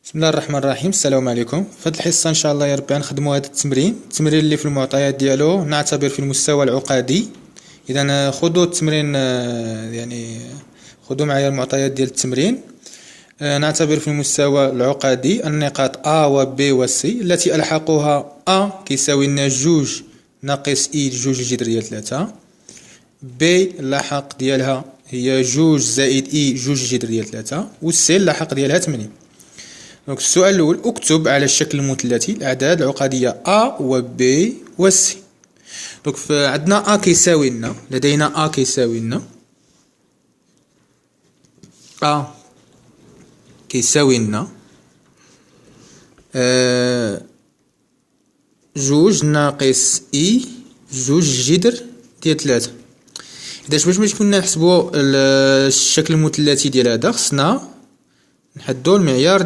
بسم الله الرحمن الرحيم. السلام عليكم. في هذه الحصه ان شاء الله يا ربي غنخدموا هذا التمرين اللي في المعطيات ديالو نعتبر في المستوى العقدي. اذا خذوا التمرين، خذوا معايا المعطيات ديال التمرين. نعتبر في المستوى العقدي النقاط A و B و C التي ألحقها A كيساوي لنا جوج ناقص E جوج الجذر ديال 3. B اللاحق ديالها هي جوج زائد E جوج الجذر ديال 3 و C اللاحق ديالها 8. دونك السؤال الأول: اكتب على الشكل المثلثي الأعداد العقدية A و B و C. دونك عندنا A كيساوي لنا، لدينا A كيساوي لنا جوج ناقص E جوج الجذر ديال 3. إذا باش كنا نحسبو الشكل المثلثي ديال هذا خصنا نحدو المعيار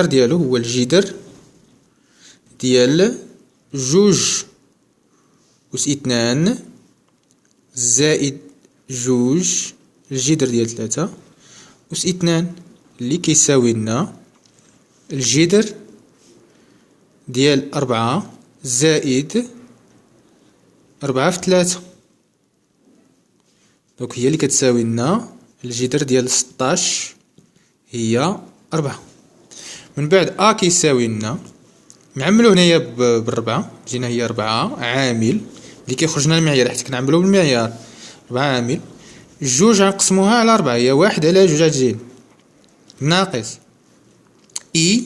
ديالو هو الجذر ديال جوج أس 2 زائد جوج الجذر ديال 3 أس 2 اللي كيساوي لنا الجذر ديال 4 زائد 4 في 3. دونك هي اللي كتساوي لنا الجذر ديال 16 هي 4. من بعد A كيساوي لنا، نعملو هنايا بالربعة، جينا هي 4 عامل اللي كيخرج لنا المعيار حيت كنعملو بالمعيار 4 عامل جوج غنقسموها على 4 هي 1 على جوج غتجي ناقص E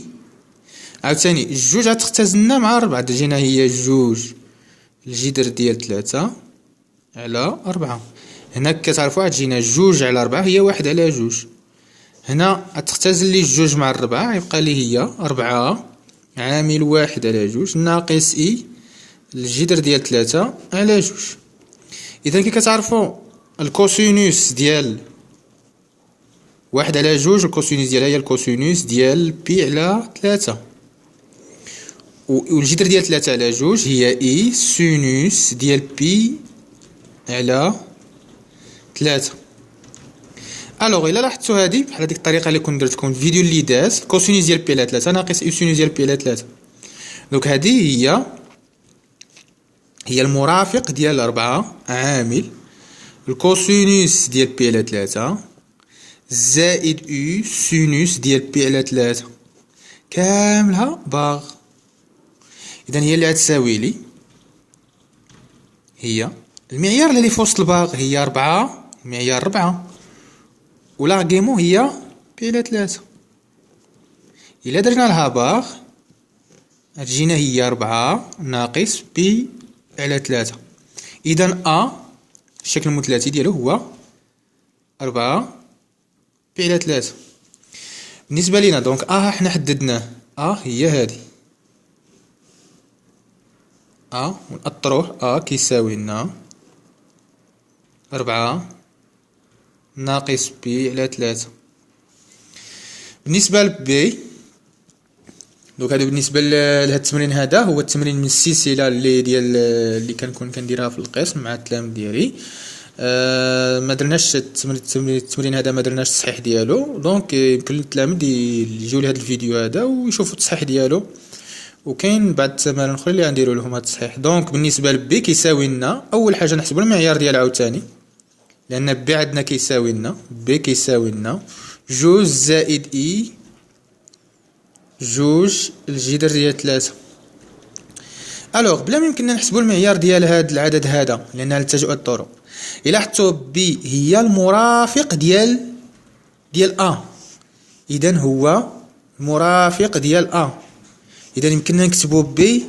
عاوتاني الجوج غتختزلنا مع 4 جينا هي جوج الجذر ديال 3 على 4. هنا كتعرفوا غتجينا جوج على 4 هي 1 على جوج. هنا غتختزل لي الجوج مع الربعة يبقى لي هي 4 عامل 1 على جوج ناقص E الجذر ديال 3 على جوج. إذا كي كتعرفوا الكوسينوس ديال 1 على جوج، الكوسينوس ديالها هي الكوسينوس ديال بي على 3، والجذر ديال 3 على جوج هي E سينوس ديال بي على 3. الوغ الا لاحظتوا هذه بحال هذيك الطريقه اللي كنت درتكم في الفيديو اللي داز، كوسينوس ديال بي على 3 ناقص اي سينوس ديال بي على 3. دونك هذه هي المرافق ديال 4 عامل الكوسينوس ديال بي على 3 زائد او سينوس ديال بي على 3 كاملها باغ. اذا هي اللي غتساوي لي هي المعيار اللي في وسط الباغ هي 4، المعيار 4 ولاغيمون هي بي على 3. إلا درنا لها باغ غتجينا هي 4 ناقص بي على 3. إذا الشكل المثلثي ديالو هو 4 بي على 3. بالنسبة لينا دونك حنا حددناه هي هذه ونأطروه كيساوي لنا 4 ناقص بي على 3. بالنسبة لبي دوك هذا بالنسبة لهاد التمرين، هذا هو التمرين من السلسلة اللي كنكون كنديرها في القسم مع التلاميذ ديالي. ما درناش التمرين هذا ما درناش التصحيح ديالو، دونك يمكن للتلاميذ يجيو لهاد الفيديو هذا ويشوفوا التصحيح ديالو، وكاين بعض التمارين اخرى اللي غنديروا لهم هاد التصحيح. دونك بالنسبة لبي كيساوي لنا اول حاجة نحسبوا المعيار ديالها عاوتاني، لأن بي عندنا كيساوي لنا جوج زائد إي جوج الجذر ديال 3. ألوغ بلا ما يمكننا نحسبو المعيار ديال هاد العدد هذا لأنها لتجؤ الطرق. إلا حطو بي هي المرافق ديال إذن هو المرافق ديال إذن يمكننا نكتبو بي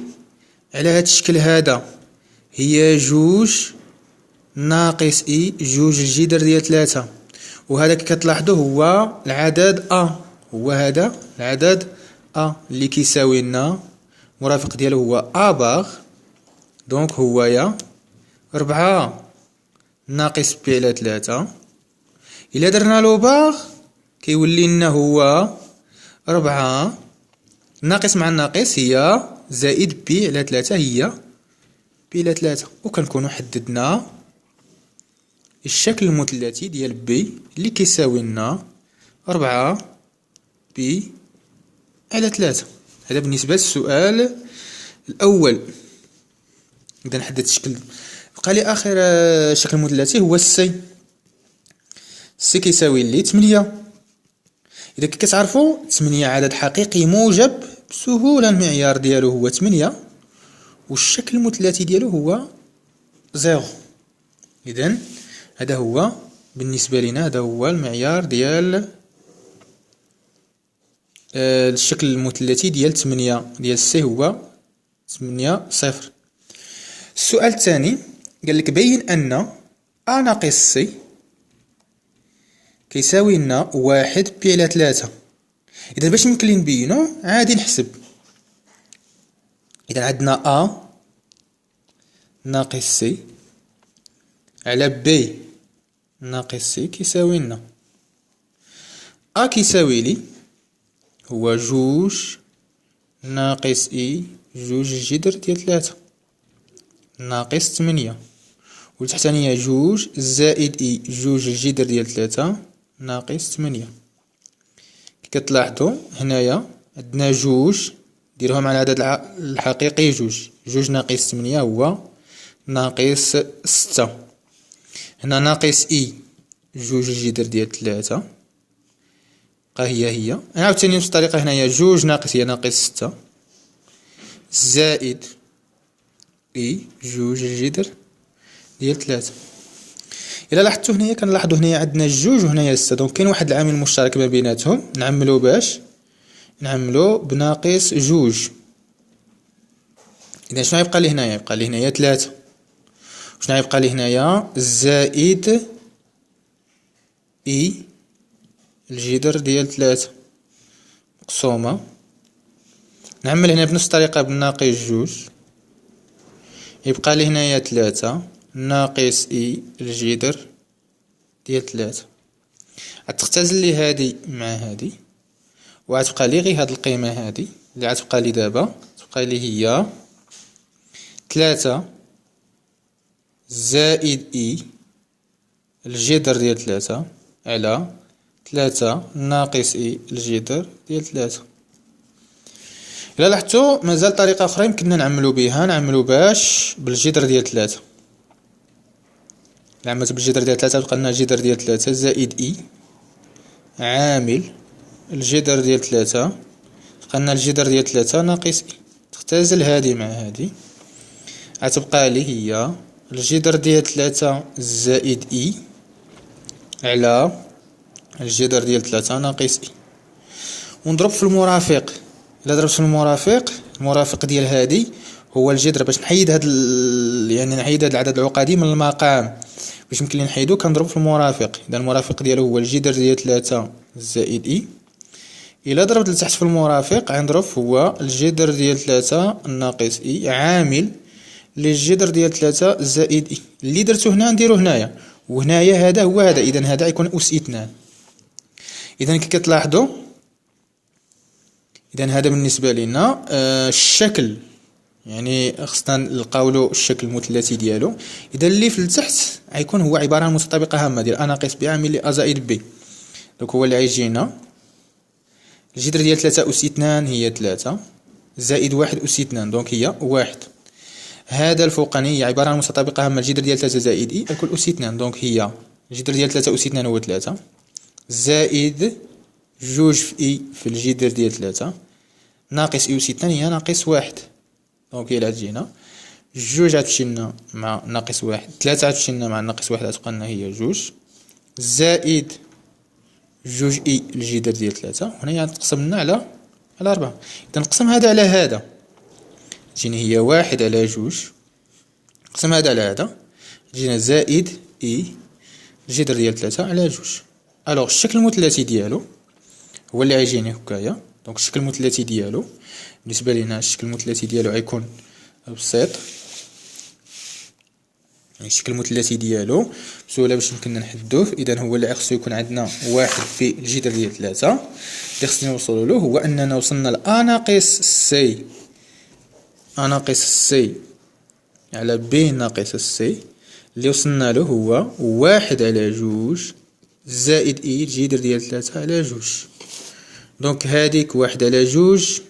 على هاد الشكل هذا هي جوج ناقص إي جوج الجذر ديال 3، وهذا كي كتلاحظوا هو العدد هو هذا العدد اللي كيساوي لنا مرافق ديالو هو باغ. دونك هو يا 4 ناقص بي على 3. إلا درنا له باغ كيولي لنا هو 4 ناقص مع الناقص هي زائد بي على 3 هي بي على 3. وكنكونوا حددنا الشكل المثلثي ديال بي اللي كيساوي لنا 4 بي على 3. هذا بالنسبة للسؤال الأول. إذا نحدد الشكل، بقى لي آخر شكل مثلثي هو السي. السي كيساوي لي 8. إذا كتعرفوا 8 عدد حقيقي موجب بسهولة، المعيار ديالو هو 8 والشكل المثلثي ديالو هو 0. إذن هذا هو بالنسبة لنا، هذا هو المعيار ديال الشكل المثلثي ديال 8 ديال السي هو 8 0. السؤال الثاني قال لك بين أن أ ناقص سي كيساوي لنا 1 بي على 3. إذا باش يمكن لي نبينو عادي نحسب. إذا عندنا أ ناقص سي على بي ناقص سي كيساوي لنا أ كيساوي لي هو 2 ناقص إي 2 جذر ديال 3 ناقص 8، والتحتانية 2 زائد إي 2 جذر ديال 3 ناقص 8. كي كتلاحظوا هنايا عندنا 2 ديرهم على العدد الحقيقي 2 ناقص 8 هو ناقص 6. هنا ناقص إي 2 جذر ديال 3 بقى هي نعاود تاني نفس الطريقة. هنايا 2 ناقص هي ناقص 6 زائد إي 2 جذر ديال 3. إلا لاحظتوا هنايا كنلاحظوا هنايا عندنا 2 وهنايا 6، دونك كاين واحد العامل مشترك ما بيناتهم. نعملو باش نعملو بناقص 2. إذا شنو غيبقى لي هنايا؟ يبقى لي هنايا 3. شنو غيبقى لي هنايا؟ زائد إي الجذر ديال 3 مقسومة. نعمل هنا بنفس الطريقة بالناقص 2، يبقى لي هنايا 3 ناقص إي الجذر ديال 3. غتختزل لي هادي مع هادي وغتبقى لي غير هاد القيمة هادي اللي غتبقى لي دابا، تبقى لي هي 3 زائد إي الجذر ديال 3 على 3 ناقص إي الجذر ديال 3. إلا لاحظتوا مازال طريقة أخرى يمكننا نعملو بها، نعملو باش بالجذر ديال 3. إلا عملت بالجذر ديال 3 تبقى لنا الجذر ديال 3 زائد إي عامل الجذر ديال 3 تبقى لنا الجذر ديال 3 ناقص إي. تختزل هادي مع هادي غتبقى لي هي الجذر ديال 3 زائد إي على الجذر ديال 3 ناقص إي، ونضرب في المرافق. إلا ضربت في المرافق ديال هادي هو الجذر. باش نحيد هاد يعني نحيد هاد العدد العقدي من المقام باش يمكن لي نحيدو كنضرب في المرافق. إذا المرافق ديالو هو الجذر ديال 3 زائد إي. إلا ضربت لتحت في المرافق غنضرب هو الجذر ديال 3 ناقص إي عامل للجذر ديال 3 زائد إي. اللي درتو هنا نديرو هنايا، وهنايا هذا هو هذا. إذا هذا يكون أس 2. إذا كي كتلاحظوا إذا هذا بالنسبة لنا الشكل، يعني خصنا نلقاولو الشكل المثلثي ديالو. إذا اللي في التحت غيكون هو عبارة عن متطابقة هامة ديال أ ناقص بي عامل لأ زائد بي. دونك هو اللي غيجينا الجذر ديال 3 أس 2 هي 3 زائد 1 أس 2، دونك هي 1. هذا الفوقاني هي عبارة عن متطابقة هامة الجذر ديال 3 زائد إي الكل أس 2، دونك هي الجذر ديال 3 أس 2 هو 3 زائد 2 في إي في الجذر ديال 3 ناقص إي أس 2 هي ناقص 1. دونك هي اللي غتجينا 2 غتمشي لنا مع ناقص 1، 3 غتمشي لنا مع ناقص 1 غتبقى لنا هي 2 زائد 2 إي الجذر ديال 3 وهنا هي غتقسم لنا على 4. إذا نقسم هذا على هذا تجيني هي 1 على 2، نقسم هذا على هذا تجينا زائد إي الجذر ديال 3 على 2. الوغ الشكل المثلثي ديالو هو اللي غيجيني هكايا. دونك الشكل المثلثي ديالو بالنسبه لينا الشكل المثلثي ديالو غيكون بسيط. يعني الشكل المثلثي ديالو بسهوله باش يمكننا نحدوه. اذا هو اللي خصو يكون عندنا 1 في الجذر ديال 3. اللي خصنا نوصلوا له هو اننا وصلنا ل ا ناقص سي، ا ناقص سي على بي ناقص سي اللي وصلنا له هو 1 على 2 زائد إي الجذر ديال 3 على 2. دونك هاديك 1/2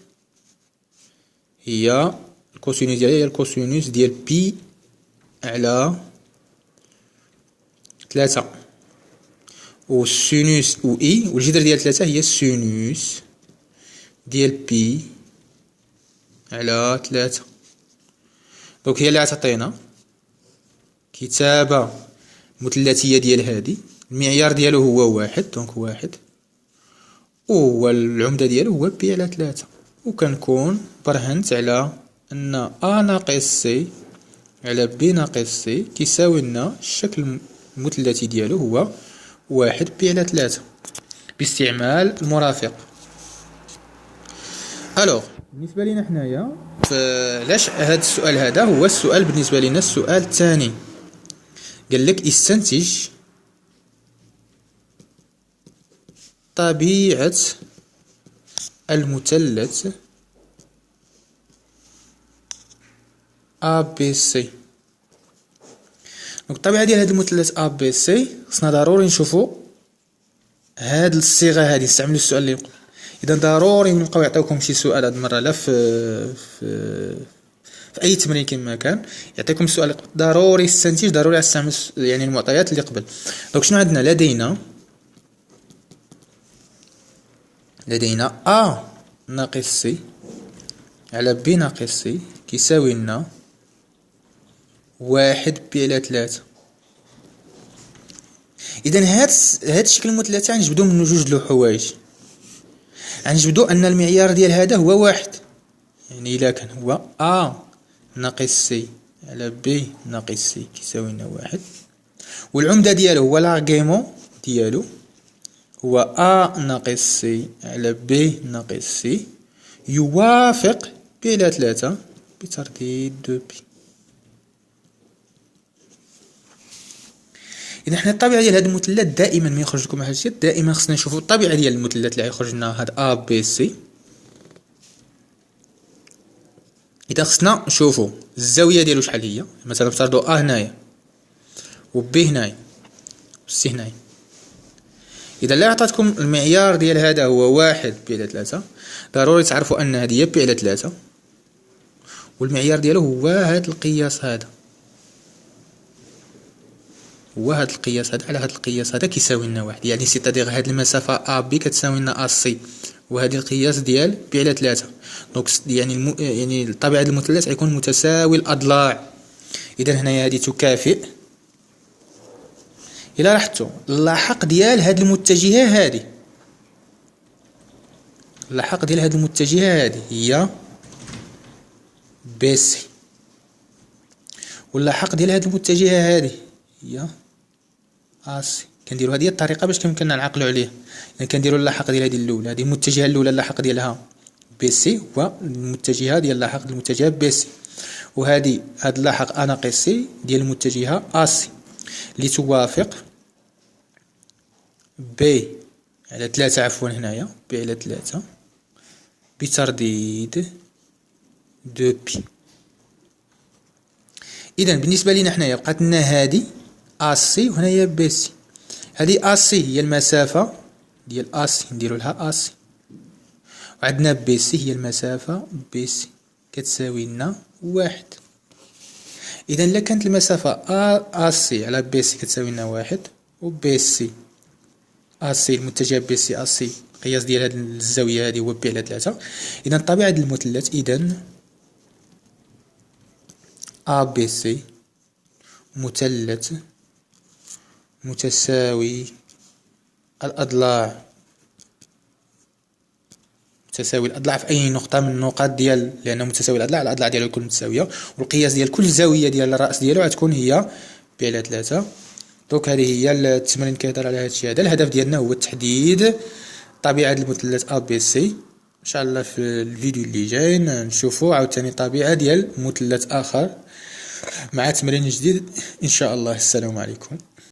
هي الكوسينوس ديالها هي الكوسينوس ديال بي على 3. والسينوس و اي والجذر ديال 3 هي السينوس ديال بي على 3. دونك هي اللي غتعطينا كتابة مثلثية ديال هادي. المعيار ديالو هو 1، دونك 1، وهو العمدة ديالو هو بي على 3. وكنكون برهنت على ان ا ناقص سي على بي ناقص سي كيساوي لنا الشكل المثلثي ديالو هو 1 بي على 3 باستعمال المرافق. الوغ بالنسبة لينا حنايا فلاش هاد السؤال هذا هو السؤال بالنسبة لنا السؤال الثاني. قال لك استنتج طبيعة المثلث ABC. دونك الطبيعة ديال هاد المثلث ABC خصنا ضروري نشوفو هاد الصيغة هادي، نستعملو السؤال اللي قبل. اذا ضروري نبقاو يعطيوكم شي سؤال هاد المرة لا في اي تمرين كما كان يعطيكم السؤال اللي قبل ضروري استنتج، ضروري استعمل يعني المعطيات اللي قبل. دونك شنو عندنا؟ لدينا A ناقص C على B ناقص C كيساوي لنا 1 بي على 3. اذا هاد الشكل المثلثي غنجبدو منه جوج د الحوايج. غنجبدو ان المعيار ديال هذا هو 1، يعني الا كان هو A ناقص C على B ناقص C كيساوي لنا 1، والعمدة ديالو هو لارغيمون ديالو هو A ناقص C على B ناقص C يوافق بي على 3 بترديد دو بي. اذا حنا الطبيعه ديال هذا المثلث دائما ما يخرج لكم هذا الشيء، دائما خصنا نشوفوا الطبيعه ديال المثلث اللي غيخرج لنا هذا A B C. اذا خصنا نشوفوا الزاويه ديالو شحال هي، مثلا نفترضوا A هنايا و B هنايا و C هنايا. اذا لا عطاتكم المعيار ديال هذا هو 1 بي على 3، ضروري تعرفوا ان هذه هي بي على 3، والمعيار ديالو هو هذا القياس هذا، هو هذا القياس هذا على هذا القياس هذا كيساوي لنا 1. يعني سيتادير هذه المسافه ا بي كتساوي لنا ا سي، وهذه القياس ديال بي على 3. دونك يعني الطبيعه ديال المثلث غيكون متساوي الاضلاع. اذا هنايا هذه تكافئ. الا لاحظتوا اللاحق ديال هذه المتجهه هذه، اللاحق ديال هذه المتجهه هذه هي بي سي، واللاحق ديال هذه المتجهه هذه هي اسي. كنديروا هذه الطريقه باش كيمكننا نعقلوا عليها. يعني كنديروا اللاحق ديال هذه الاولى، هذه المتجهه الاولى اللاحق ديالها بي سي والمتجهه ديال اللاحق ديال المتجهه بي سي، وهذه هذا اللاحق ا ناقص سي ديال المتجهه اسي اللي توافق بي على 3 عفوا هنايا بي على 3 بترديد دو بي. اذا بالنسبه لينا حنايا بقات لنا هذه اسي وهنايا بي سي. هذه اسي هي المسافه ديال اسي نديروا لها اسي، وعندنا بي سي هي المسافه بي سي كتساوي لنا 1. اذا الا كانت المسافه اسي على بي سي كتساوي لنا 1، وبي سي اسي المتجه بي سي اسي القياس ديال هذه الزاويه هذه هو بي على 3، اذا الطبيعه ديال المثلث اذا ا بي سي مثلث متساوي الأضلاع، متساوي الأضلاع في أي نقطة من النقاط ديال، لأنه متساوي الأضلاع، الأضلاع ديالو تكون متساوية، والقياس ديال كل زاوية ديال الرأس ديالو غتكون هي بي على 3. دونك هذه هي التمرين كيهضر على هذا الشيء هذا. الهدف ديالنا هو تحديد طبيعة المثلث ا بي سي. إن شاء الله في الفيديو اللي جاي نشوفوا عاوتاني طبيعة ديال مثلث آخر مع تمرين جديد إن شاء الله. السلام عليكم.